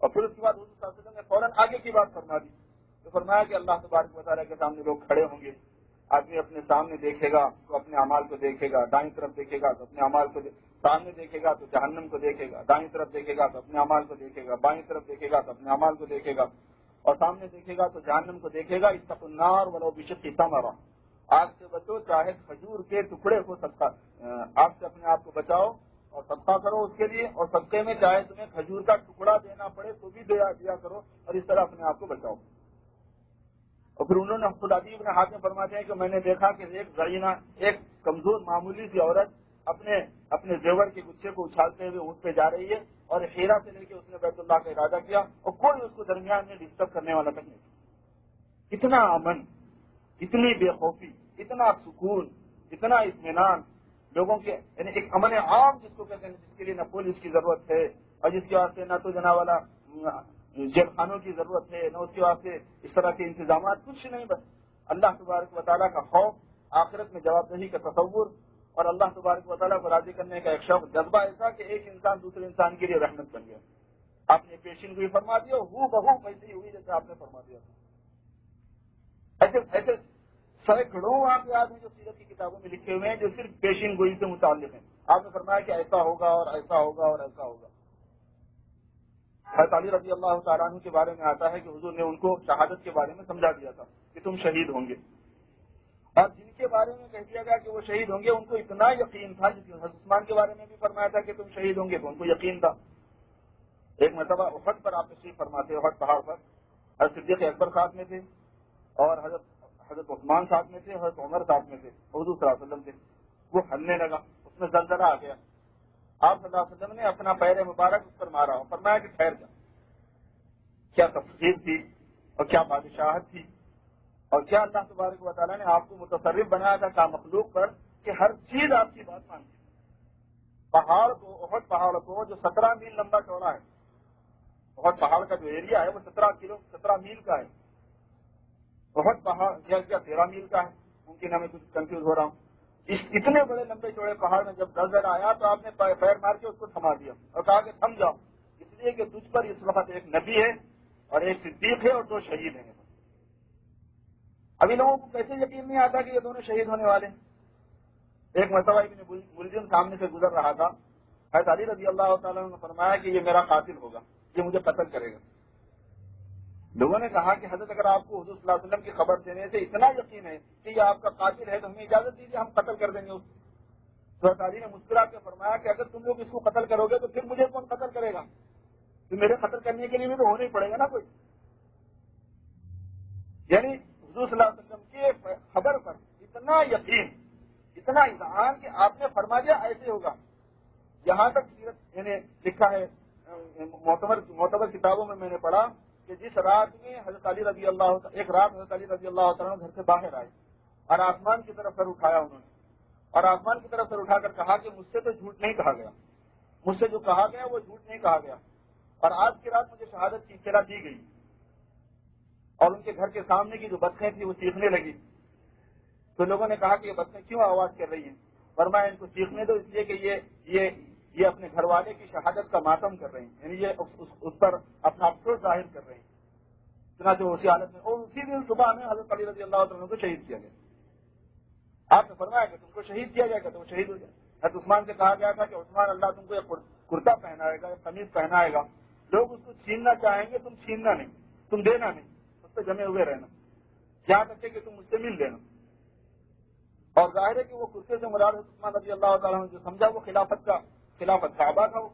اور پھر اس کے بعد حضور صلی اللہ علیہ وسلم نے فوراً آگے کی بات فرما دی، تو فرمایا کہ اللہ تبارک و تعالیٰ کے سامنے لوگ کھڑے ہوں گے، آدمی اپنے سامنے دیکھے گا تو اپنے اعمال کو دیکھے گا، دائیں طرف دیکھے گا تو اپنے اعمال کو سامنے دیکھے گا تو جہنم کو دیکھے گا، دائیں طرف دیکھے گا تو اپنے اعمال کو دیکھے گا، بائیں طرف دیکھے گا تو اپنے اعمال کو دیکھے گا، اور سامنے دیکھے گا تو جہنم کو دیکھے گا۔ اتقوا النار ولو بشق تمرہ، آگ سے بچو چاہے کھجور کے ٹکڑے کو صدقہ، آگ سے اپنے آپ کو بچاؤ اور صدقہ کرو اس کے لیے، اور صدقے میں چاہے تمہیں کھجور کا ٹکڑا دینا پڑے تو بھی دیا کرو، اور اس طرح اپنے آپ کو بچاؤ۔ اور پھر انہوں نے خود عدی ابن حاتم فرماتے ہیں کہ میں نے دیکھا کہ ایک زرینہ، ایک کمزور معمولی سی عورت اپنے زیور کے گچھے کو اچھالتے ہوئے اونٹ پہ جا رہی ہے، اور ہیرا سے لے کے اس نے بیت اللہ کا ارادہ کیا، اور کوئی اس کو درمیان میں ڈسٹرب کرنے والا تک نہیں تھا۔ اتنا امن، اتنی بے خوفی، اتنا سکون، اتنا اطمینان لوگوں کے، یعنی ایک امن عام جس کو کہتے ہیں، جس کے لیے نہ پولیس کی ضرورت ہے، اور جس کے واسطے نہ تو جناب والا جیل خانوں کی ضرورت ہے، نہ اس کے واسطے اس طرح کے انتظامات، کچھ نہیں، بس اللہ تبارک و تعالیٰ کا خوف، آخرت میں جواب دہی کا تصور، اور اللہ تبارک و تعالیٰ کو راضی کرنے کا ایک شوق، جذبہ ایسا کہ ایک انسان دوسرے انسان کے لیے رحمت بن گیا۔ آپ نے پیشین گوئی فرما دیا، ہو بہو ویسے ہی ہوئی جیسے آپ نے فرما دیا تھا۔ ایسے سینکڑوں واقعات ہیں جو سیرت کی کتابوں میں لکھے ہوئے ہیں جو صرف پیشین گوئی سے متعلق ہیں۔ آپ نے فرمایا کہ ایسا ہوگا اور ایسا ہوگا اور ایسا ہوگا۔ حضرت علی رضی اللہ تعالیٰ عنہ کے بارے میں آتا ہے کہ حضور نے ان کو شہادت کے بارے میں سمجھا دیا تھا کہ تم شہید ہوں گے، اور جن کے بارے میں کہہ دیا گیا کہ وہ شہید ہوں گے ان کو اتنا یقین تھا، جس حضرت عثمان کے بارے میں بھی فرمایا تھا کہ تم شہید ہوں گے، تو ان کو یقین تھا۔ ایک مرتبہ احد پر آپ تشریف فرماتے، احد پہاڑ پر حضرت صدیق اکبر ساتھ میں تھے، اور حضرت عثمان ساتھ میں تھے، حضرت عمر ساتھ میں تھے، حضور صلی اللہ علیہ وسلم تھے۔ وہ ہلنے لگا، اس میں زلزلہ آ گیا، آپ صلی اللہ علیہ وسلم نے اپنا پیر مبارک اس پر مارا اور فرمایا کہ ٹھہر جا۔ کیا تفصیل تھی اور کیا بادشاہت تھی، اور کیا اللہ تبارک و تعالیٰ نے آپ کو متصرف بنایا تھا کا مخلوق پر کہ ہر چیز آپ کی بات مانتی۔ پہاڑ کو، احد پہاڑ کو جو 17 میل لمبا چوڑا ہے، احد پہاڑ کا جو ایریا ہے وہ 17 میل کا ہے۔ احد پہاڑ یا 13 میل کا ہے، ممکن ہمیں کچھ کنفیوز ہو رہا ہوں۔ اس اتنے بڑے لمبے چوڑے پہاڑ میں جب زلزلہ آیا تو آپ نے پیر مار کے اس کو تھما دیا اور کہا کہ تھم جاؤ، اس لیے کہ تجھ پر اس وقت ایک نبی ہے اور ایک صدیق ہے اور 2 شہید ہیں۔ ابھی لوگوں کو کیسے یقین نہیں آتا کہ یہ دونوں شہید ہونے والے ہیں۔ ایک مرتبہ ابن ملجم سامنے سے گزر رہا تھا، حضرت علی رضی اللہ تعالیٰ نے فرمایا کہ یہ میرا قاتل ہوگا، یہ مجھے قتل کرے گا۔ لوگوں نے کہا کہ حضرت اگر آپ کو حضور صلی اللہ علیہ وسلم کی خبر دینے سے اتنا یقین ہے کہ یہ آپ کا قاتل ہے تو ہمیں اجازت دیجیے، ہم قتل کر دیں گے اس کو۔ تو حضرت علی نے مسکرا کے فرمایا کہ اگر تم لوگ اس کو قتل کرو گے تو پھر مجھے کون قتل کرے گا؟ تو میرے قتل کرنے کے لیے بھی تو ہونا ہی پڑے گا نا کوئی۔ یعنی حضور صلی اللہ علیہ وسلم کی خبر پر اتنا یقین، اتنا اذعان کہ آپ نے فرما دیا ایسے ہوگا۔ یہاں تک سیرت یعنی لکھا ہے، معتبر کتابوں میں نے پڑھا کہ جس رات میں حضرت علی رضی اللہ، ایک رات حضرت علی رضی اللہ تعالیٰ گھر سے باہر آئے اور آسمان کی طرف سر اٹھایا انہوں نے، اور آسمان کی طرف سر اٹھا کر کہا کہ مجھ سے تو جھوٹ نہیں کہا گیا، مجھ سے جو کہا گیا وہ جھوٹ نہیں کہا گیا، اور آج کی رات مجھے شہادت کی اطلاع دی گئی۔ اور ان کے گھر کے سامنے کی جو بطخیں تھیں وہ چیخنے لگی، تو لوگوں نے کہا کہ یہ بطخیں کیوں آواز کر رہی ہیں؟ فرمایا ان کو چیخنے دو، اس لیے کہ یہ اپنے گھر والے کی شہادت کا ماتم کر رہے ہیں، یعنی یہ اس پر اپنا افسوس ظاہر کر رہے ہیں۔ چنانچہ اسی حالت میں، اور اسی دن صبح میں حضرت علی رضی اللہ عنہ کو شہید کیا گیا۔ آپ نے فرمایا کہ تم کو شہید کیا جائے گا تو وہ شہید ہو جائے۔ حضرت عثمان سے کہا گیا تھا کہ عثمان اللہ تم کو ایک کرتا پہنائے گا، ایک قمیض پہنائے گا، لوگ اس کو چھیننا چاہیں گے، تم چھیننا نہیں، تم دینا نہیں، اس پہ جمے ہوئے رہنا، یہاں تک کہ تم مجھ سے مل لینا۔ اور ظاہر ہے کہ وہ کرتے سے مراد حضرت عثمان رضی اللہ تعالیٰ نے جو سمجھا وہ خلافت کعبہ تھا، وہ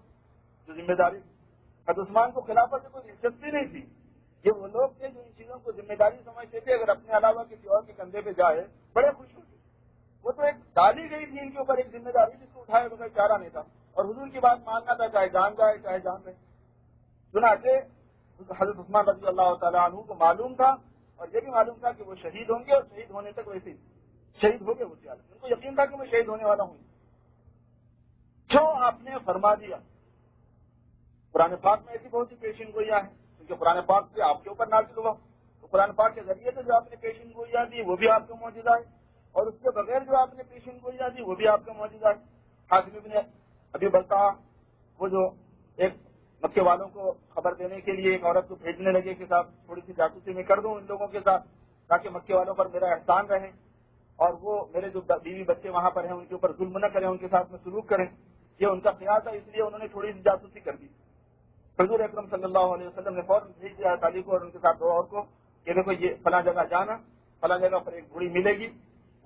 جو ذمہ داری۔ حضرت عثمان کو خلافت سے کوئی دلچسپی نہیں تھی، یہ وہ لوگ تھے جو ان چیزوں کو ذمہ داری سمجھتے تھے، اگر اپنے علاوہ کسی اور کے کندھے پہ جائے بڑے خوش ہوتے۔ وہ تو ایک ڈالی گئی تھی ان کے اوپر ایک ذمہ داری جس کو اٹھائے بغیر چارہ نہیں تھا، اور حضور کی بات ماننا تھا، چاہے جان جائے چاہے جان رہے۔ چنانچہ حضرت عثمان رضی اللہ تعالیٰ عنہ کو معلوم تھا، اور یہ بھی معلوم تھا کہ وہ شہید ہوں گے اور شہید ہونے تک ویسے شہید ہو گئے اسی حالت. ان کو یقین تھا کہ میں شہید ہونے والا ہوں. جو آپ نے فرما دیا. قرآن پاک میں ایسی بہت سی پیشین گوئیاں ہیں کیونکہ قرآن پاک سے آپ کے اوپر نازل ہوا, تو قرآن پاک کے ذریعے سے جو آپ نے پیشین گوئیاں دی وہ بھی آپ کا معجزہ ہے, اور اس کے بغیر جو آپ نے پیشین گوئیاں دی وہ بھی آپ کا معجزہ ہے. حاتم ابن ابی بلتع وہ جو ایک مکے والوں کو خبر دینے کے لیے ایک عورت کو بھیجنے لگے کہ صاحب تھوڑی سی جاسوسی میں کر دوں ان لوگوں کے ساتھ تاکہ مکے والوں پر میرا احسان رہے اور وہ میرے جو بیوی بچے وہاں پر ہیں ان کے اوپر ظلم نہ کریں, ان کے ساتھ میں سلوک کریں. یہ ان کا خیال تھا, اس لیے انہوں نے تھوڑی سی جاسوسی کر دی. حضور اکرم صلی اللہ علیہ وسلم نے فوراً بھیج دیا علی کو اور ان کے ساتھ دو اور کو کہ دیکھو یہ فلاں جگہ جانا, فلاں جگہ پر ایک بوڑھی ملے گی,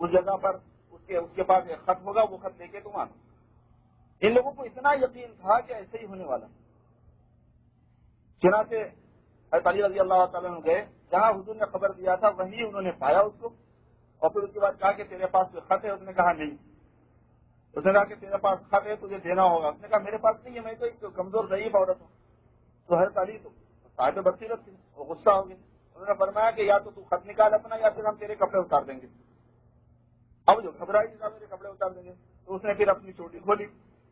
اس جگہ پر اس کے پاس ایک خط ہوگا, وہ خط لے کے تم آنا. ان لوگوں کو اتنا یقین تھا کہ ایسے ہی ہونے والا. چنانچہ علی رضی اللہ تعالیٰ عنہ گئے جہاں حضور نے خبر دیا تھا وہیں انہوں نے پایا اس کو, اور پھر اس کے بعد کہا کہ تیرے پاس کوئی خط ہے؟ اس نے کہا نہیں. اس نے کہا کہ تیرے پاس خط ہے تجھے دینا ہوگا. اس نے کہا میرے پاس نہیں ہے, میں تو ایک کمزور ضعیف عورت ہوں. تو حضرت علی تو صاحب بصیرت تھی, وہ غصہ ہو گئے. انہوں نے فرمایا کہ یا تو خط نکال اپنا یا پھر ہم تیرے کپڑے اتار دیں گے. اب جو گھبرائی تھا میرے کپڑے اتار دیں گے, تو اس نے پھر اپنی چوٹی کھولی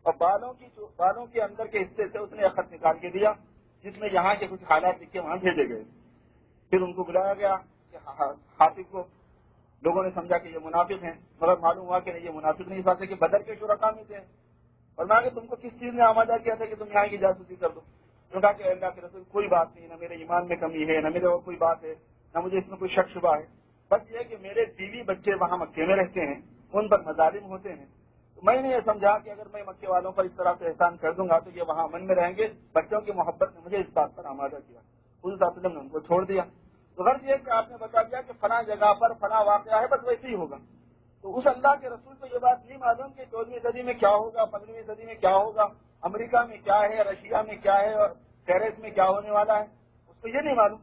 اور بالوں کے اندر کے حصے سے اس نے ایک خط نکال کے دیا جس میں یہاں کے کچھ حالات لکھ کے وہاں بھیجے گئے. پھر ان کو بلایا گیا کہ حاطب کو. لوگوں نے سمجھا کہ یہ منافق ہیں, مگر معلوم ہوا کہ نہیں یہ منافق نہیں, اس بات سے کہ بدر کے شرکاء میں تھے. اور میں کہ تم کو کس چیز نے آمادہ کیا تھا کہ تم یہاں کی جاسوسی کر دو؟ انہوں نے کہا کہ اللہ کے رسول کوئی بات نہیں, نہ میرے ایمان میں کمی ہے, نہ میرے اور کوئی بات ہے, نہ مجھے اس میں کوئی شک شبہ ہے. بس یہ کہ میرے بیوی بچے وہاں مکے میں رہتے ہیں, ان پر مظالم ہوتے ہیں. تو میں نے یہ سمجھا کہ اگر میں مکے والوں پر اس طرح سے احسان کر دوں گا تو یہ وہاں امن میں رہیں گے. بچوں کی محبت نے مجھے اس بات پر آمادہ کیا. حضور صلی اللہ علیہ وسلم نے ان کو چھوڑ دیا. تو غرض یہ کہ آپ نے بتا دیا کہ فلاں جگہ پر فلاں واقعہ ہے, بس ویسے ہی ہوگا. تو اس اللہ کے رسول کو یہ بات نہیں معلوم کہ 14ویں صدی میں کیا ہوگا, 15ویں صدی میں کیا ہوگا, امریکہ میں کیا ہے, رشیا میں کیا ہے, اور پیرس میں کیا ہونے والا ہے, اس کو یہ نہیں معلوم.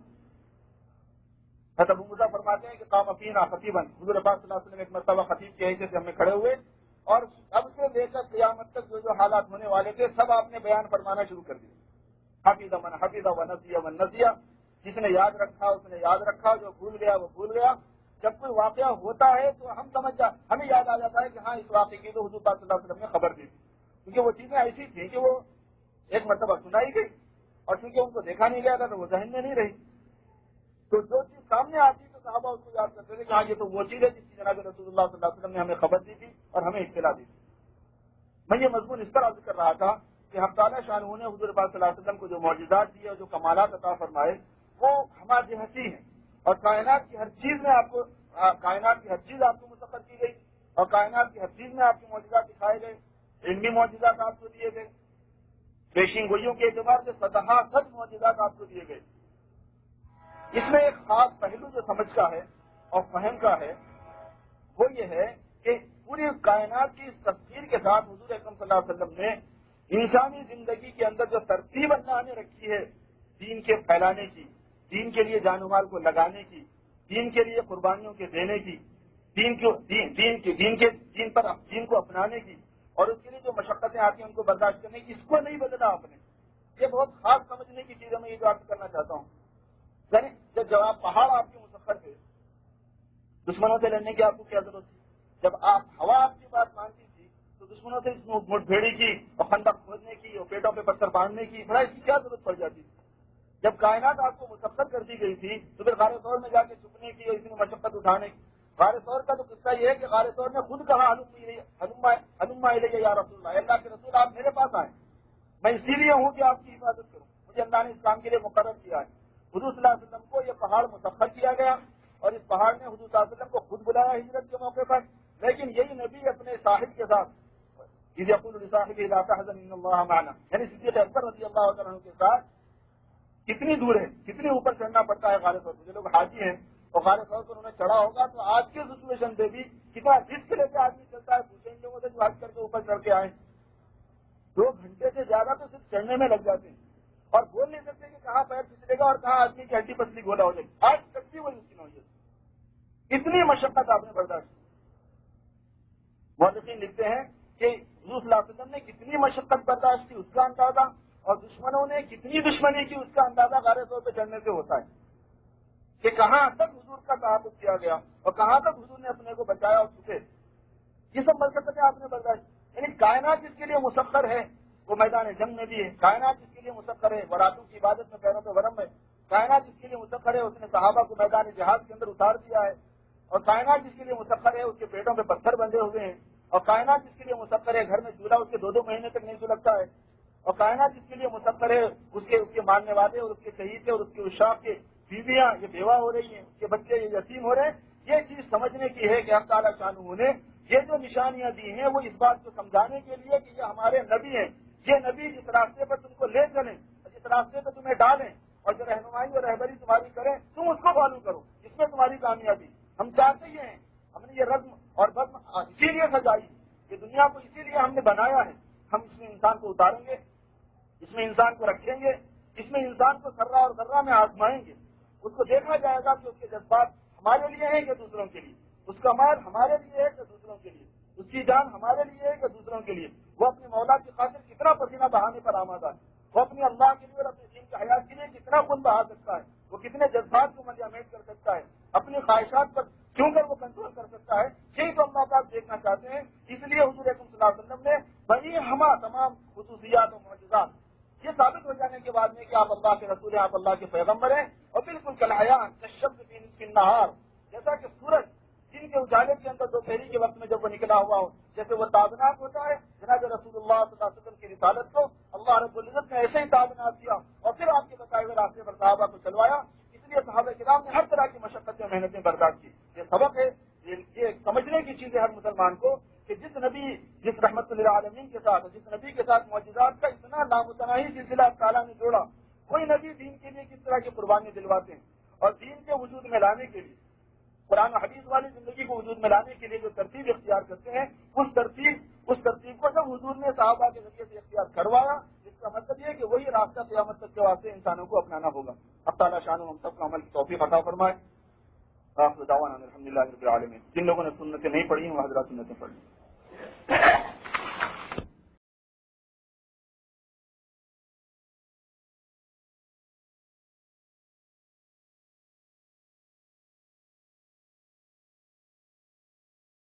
ابو موسیٰ فرماتے ہیں کہ قام فینا خطیبا, حضور پاک صلی اللہ علیہ وسلم ایک مرتبہ خطیب کے حیثیت سے ہم نے کھڑے ہوئے اور اب سے لے کر قیامت تک جو حالات ہونے والے تھے سب آپ نے بیان فرمانا شروع کر دیا. حفظ من حفظ ونسیہ من نسیہ, جس نے یاد رکھا اس نے یاد رکھا, جو بھول گیا وہ بھول گیا. جب کوئی واقعہ ہوتا ہے تو ہمیں یاد آ جاتا ہے کہ ہاں اس واقعے کی تو حضور پاک صلی اللہ علیہ وسلم نے خبر دی, کیونکہ وہ چیزیں ایسی تھیں کہ وہ ایک مرتبہ سنائی گئی اور چونکہ ان کو دیکھا نہیں گیا تھا تو وہ ذہن میں نہیں رہی. تو جو چیز سامنے آتی تو صحابہ اس کو یاد کرتے تھے کہ ہاں یہ تو وہ چیز ہے جس کی جناب رسول اللہ صلی اللہ علیہ وسلم نے ہمیں خبر دی تھی اور ہمیں اطلاع دی تھی. میں یہ مضمون اس طرح عرض کر رہا تھا کہ ہم تعالیٰ شان نے حضور پاک صلی اللہ علیہ وسلم کو جو معجزات دیے اور جو کمالات عطا فرمائے وہ ہماری ہنسی ہیں, اور کائنات کی ہر چیز میں آپ کو مسخر کی گئی, اور کائنات کی ہر چیز میں آپ کے معجزات دکھائے گئے. علمی معجزات آپ کو دیے گئے, پیشین گوئیوں کے اعتبار سے 67 معجزات آپ کو دیے گئے. اس میں ایک خاص پہلو جو سمجھ کا ہے اور فہم کا ہے وہ یہ ہے کہ پوری کائنات کی اس تفسیر کے ساتھ حضور اکرم صلی اللہ علیہ وسلم نے انسانی زندگی کے اندر جو ترتیب اللہ نے رکھی ہے دین کے پھیلانے کی, دین کے لیے جان و مال کو لگانے کی, دین کے لیے قربانیوں کے دینے کی, دین کو اپنانے کی, اور اس کے لیے جو مشقتیں آتی ہیں ان کو برداشت کرنے کی, اس کو نہیں بدلا آپ نے. یہ بہت خاص سمجھنے کی چیز ہے, میں یہ بات کرنا چاہتا ہوں. یعنی جب آپ پہاڑ آپ کے مسخر تھے, دشمنوں سے لڑنے کی آپ کو کیا ضرورت تھی؟ جب آپ ہوا آپ کی بات مانتی تھی تو دشمنوں سے مٹ بھیڑی کی اور خندق کھودنے کی اور پیٹوں پہ پتھر باندھنے کی بڑا اس کی کیا ضرورت پڑ جاتی تھی؟ جب کائنات آپ کو مسخر کر دی گئی تھی تو پھر غار ثور میں جا کے چھپنے کی اور اتنی مشقت اٹھانے کی. غار ثور کا تو قصہ یہ ہے کہ غار ثور نے خود کہا ہلما الیہ یا رسول اللہ, اللہ کے رسول آپ میرے پاس آئیں, میں اسی لیے ہوں کہ آپ کی حفاظت کروں, مجھے اللہ نے اس کام کے لیے مقرر کیا ہے. حضور صلی اللہ علیہ وسلم کو یہ پہاڑ مسخر کیا گیا اور اس پہاڑ نے حضور صلی اللہ علیہ وسلم کو خود بلایا ہجرت کے موقع پر. لیکن یہی نبی اپنے صاحب کے ساتھ یقول لصاحبہ لا تحزن ان اللہ معنا, یعنی صدیق اکبر رضی اللہ عنہ کے ساتھ کتنی دور ہے, کتنی اوپر چڑھنا پڑتا ہے غار ثور. جو لوگ حاجی ہیں اور غار ثور پر انہوں نے چڑھا ہوگا تو آج کے سچویشن پہ بھی کتنا رسک لے کے آدمی چلتا ہے. پوچھیں ان لوگوں سے جو حج کر کے اوپر چڑھ کے آئے 2 گھنٹے سے زیادہ تو صرف چڑھنے میں لگ جاتے ہیں اور بول نہیں سکتے کہ کہاں پیر پھسلے گا اور کہاں آدمی کی ہڈی پسلی گولا ہو جائے گی. آج تک بھی وہ مشکل ہو جاتی, اتنی مشقت آپ نے برداشت کی. مورخین لکھتے ہیں کہ حضور صلی اللہ علیہ وسلم نے کتنی مشقت برداشت کی اس کا اندازہ, اور دشمنوں نے کتنی دشمنی کی اس کا اندازہ غار ثور پہ چڑھنے سے ہوتا ہے. کہ کہاں تک حضور کا تعاقب کیا گیا اور کہاں تک حضور نے اپنے کو بچایا اور چھپے. یہ سب مشقتیں آپ نے برداشت. یعنی کائنات جس کے لیے مسخر ہے وہ میدان جنگ میں بھی ہے. کائنات جس کے لیے مسخر ہے وہ راتوں کی عبادت میں پیروں پہ ورم ہے. کائنات جس کے لیے مسخر ہے اس نے صحابہ کو میدان جہاد کے اندر اتار دیا ہے. اور کائنات جس کے لیے مسخر ہے اس کے پیٹوں پہ پتھر بندھے ہوئے ہیں. اور کائنات جس کے لیے مسخر ہے گھر میں چولہا اس کے 2 مہینے تک نہیں سلگتا ہے. اور کائنات جس کے لیے مسخر ہے اس کے ماننے والے اور اس کے شہید اور اس کے اشاق کے بیویاں یہ بیوہ ہو رہی ہیں, اس کے بچے یہ یتیم ہو رہے ہیں. یہ چیز سمجھنے کی ہے کہ اللہ تعالیٰ شانہ نے یہ جو نشانیاں دی ہیں وہ اس بات کو سمجھانے کے لیے کہ یہ ہمارے نبی ہیں. یہ نبی جس راستے پر تم کو لے چلیں اور جس راستے پہ تمہیں ڈالیں اور جو رہنمائی اور رہبری تمہاری کریں تم اس کو فالو کرو. اس میں تمہاری کامیابی. ہم چاہتے ہی ہیں. ہم نے یہ رزم اور بزم اسی لیے سجائی کہ دنیا کو اسی لیے ہم نے بنایا ہے. ہم اس میں انسان کو اتاریں گے, اس میں انسان کو رکھیں گے, اس میں انسان کو ذرہ اور ذرہ میں آزمائیں گے. اس کو دیکھا جائے گا کہ اس کے جذبات ہمارے لیے ہیں کہ دوسروں کے لیے, اس کا مال ہمارے لیے ہے کہ دوسروں کے لیے, اس کی جان ہمارے لیے ہے کہ دوسروں کے لیے. وہ اپنے مولا کی خاطر کتنا پسینہ بہانے پر آمادہ ہے. وہ اپنے اللہ کے لیے اور اپنے دین کے حیات کے لیے کتنا خون بہا سکتا ہے. وہ کتنے جذبات کو ملیامید کر سکتا ہے. اپنی خواہشات پر کیوں کر وہ کنٹرول کر سکتا ہے. یہی تو اللہ پاک دیکھنا چاہتے ہیں. اس لیے حضور اکرم صلی اللہ علیہ وسلم نے بڑی ہما تمام خصوصیات و معجزات یہ ثابت ہو جانے کے بعد میں کہ آپ اللہ کے رسول ہیں, آپ اللہ کے پیغمبر ہیں. اور بالکل کلحیان کشب فی النہار, جیسا کہ سورج دن کے اجالے کے اندر دوپہری کے وقت میں جب وہ نکلا ہوا ہو جیسے وہ تابناک ہوتا ہے. جناب رسول اللہ صلی اللہ علیہ وسلم کی رسالت کو اللہ رب العزت نے ایسے ہی تابناک کیا اور پھر آپ کے بتائے ہوئے راستے پر صحابہ کو چلوایا. اس لیے صحابہ کرام نے ہر طرح کی مشقتیں محنتیں برداشت کی. یہ سبق ہے, یہ سمجھنے کی چیز ہے ہر مسلمان کو کہ جس نبی جس رحمت للعالمین کے ساتھ جس نبی کے ساتھ معجزات کا اتنا لامتناہی سلسلہ تعالیٰ نے جوڑا, کوئی نبی دین کے لیے کس طرح کی قربانی دلواتے ہیں اور دین کے وجود میں لانے کے لیے قرآن و حدیث والی زندگی کو وجود میں لانے کے لیے جو ترتیب اختیار کرتے ہیں اس ترتیب کو جب حضور نے صحابہ کے ذریعے سے اختیار کروایا, اس کا مطلب یہ کہ وہی راستہ قیامت تک کے واسطے انسانوں کو اپنانا ہوگا. اب تعالیٰ شان ہم سب کو عمل کی توفیق عطا فرمائے. آخر دعوانا الحمدللہ رب العالمین. جن لوگوں نے سنتیں نہیں پڑھی ہیں وہ حضرات سنتیں پڑھ لیں.